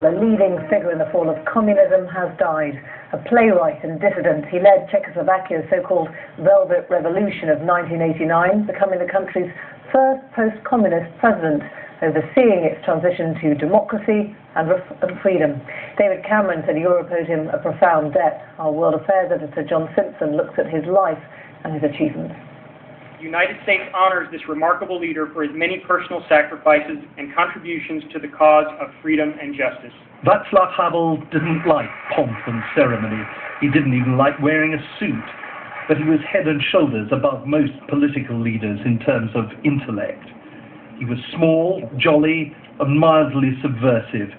A leading figure in the fall of communism has died. A playwright and dissident, he led Czechoslovakia's so-called Velvet Revolution of 1989, becoming the country's first post-communist president, overseeing its transition to democracy and freedom. David Cameron said Europe owed him a profound debt. Our World Affairs editor John Simpson looks at his life and his achievements. The United States honors this remarkable leader for his many personal sacrifices and contributions to the cause of freedom and justice. Václav Havel didn't like pomp and ceremony. He didn't even like wearing a suit. But he was head and shoulders above most political leaders in terms of intellect. He was small, jolly, and mildly subversive.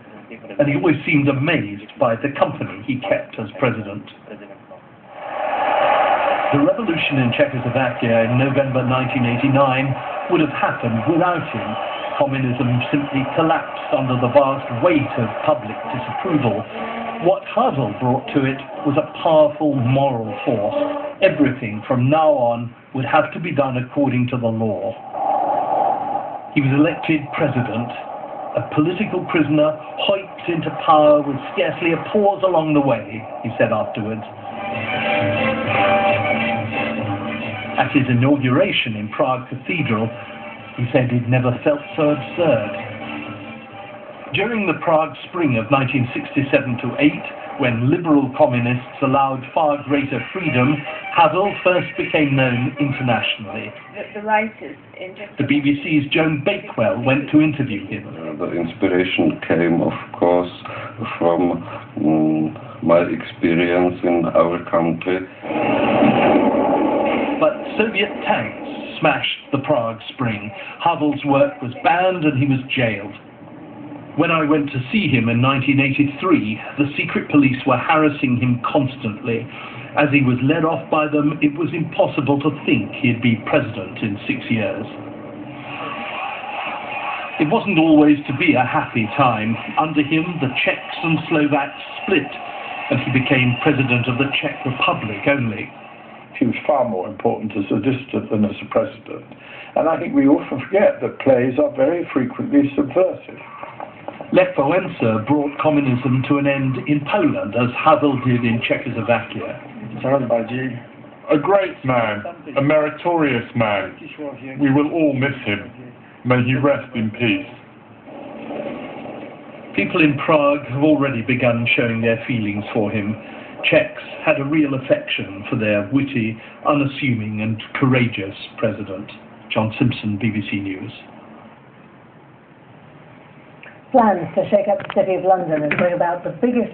And he always seemed amazed by the company he kept as president. The revolution in Czechoslovakia in November 1989 would have happened without him. Communism simply collapsed under the vast weight of public disapproval. What Havel brought to it was a powerful moral force. Everything from now on would have to be done according to the law. He was elected president, a political prisoner hiked into power with scarcely a pause along the way, he said afterwards. At his inauguration in Prague Cathedral, he said he'd never felt so absurd. During the Prague Spring of 1967-8, when liberal communists allowed far greater freedom, Havel first became known internationally. The BBC's Joan Bakewell went to interview him. The inspiration came, of course, from my experience in our country. But Soviet tanks smashed the Prague Spring. Havel's work was banned and he was jailed. When I went to see him in 1983, the secret police were harassing him constantly. As he was led off by them, it was impossible to think he'd be president in 6 years. It wasn't always to be a happy time. Under him, the Czechs and Slovaks split, and he became president of the Czech Republic only. He was far more important as a dissident than as a president. And I think we often forget that plays are very frequently subversive. Lech Wałęsa brought communism to an end in Poland, as Havel did in Czechoslovakia. A great man, a meritorious man. We will all miss him. May he rest in peace. People in Prague have already begun showing their feelings for him. Czechs had a real affection for their witty, unassuming and courageous president. John Simpson, BBC News. Plans to shake up the city of London and bring about the biggest...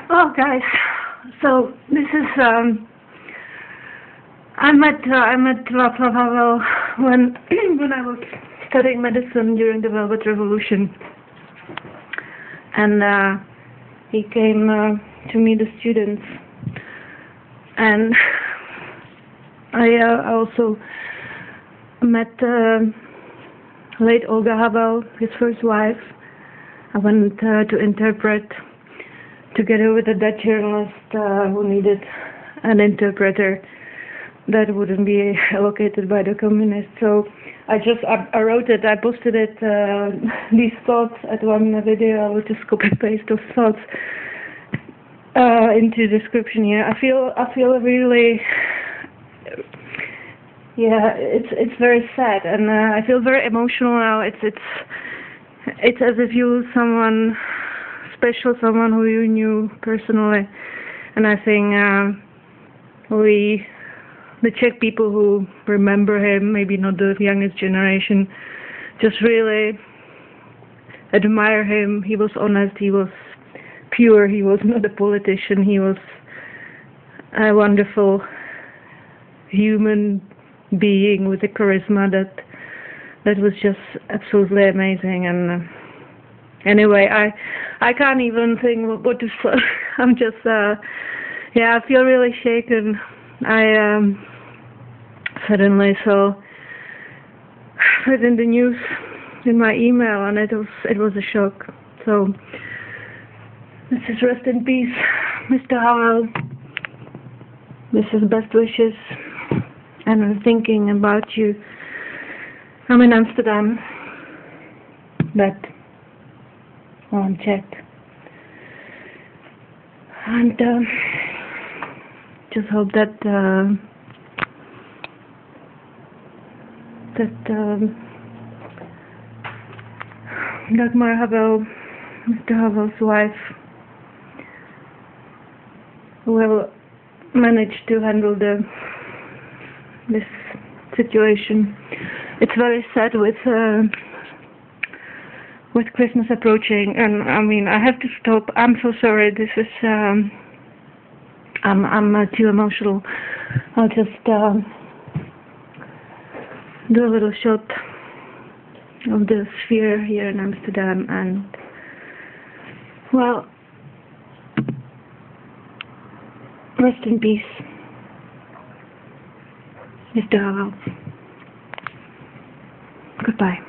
Oh, guys. So this is... I met Václav Havel when I was studying medicine during the Velvet Revolution. And he came to meet the students, and I also met late Olga Havel, his first wife. I went to interpret together with a Dutch journalist who needed an interpreter that wouldn't be allocated by the communists. So I wrote it, I posted it, these thoughts at one video. I would just copy and paste those thoughts into the description here. I feel really, yeah, it's very sad, and I feel very emotional now. It's as if you lose someone special, someone who you knew personally, and I think the Czech people who remember him, maybe not the youngest generation, just really admire him. He was honest, he was pure, he was not a politician, he was a wonderful human being with a charisma that was just absolutely amazing. And anyway, I can't even think what to say. I'm just, yeah, I feel really shaken. I suddenly saw it in the news in my email, and it was a shock. So this is rest in peace, Mr. Havel. This is best wishes, and I'm thinking about you. I'm in Amsterdam, but unchecked. And just hope that Dagmar Havel, Mr. Havel's wife, will manage to handle this situation. It's very sad with Christmas approaching, and I mean, I have to stop. I'm so sorry. This is I'm too emotional. I'll just do a little shot of the sphere here in Amsterdam, and well, rest in peace, Mr. Havel. Goodbye.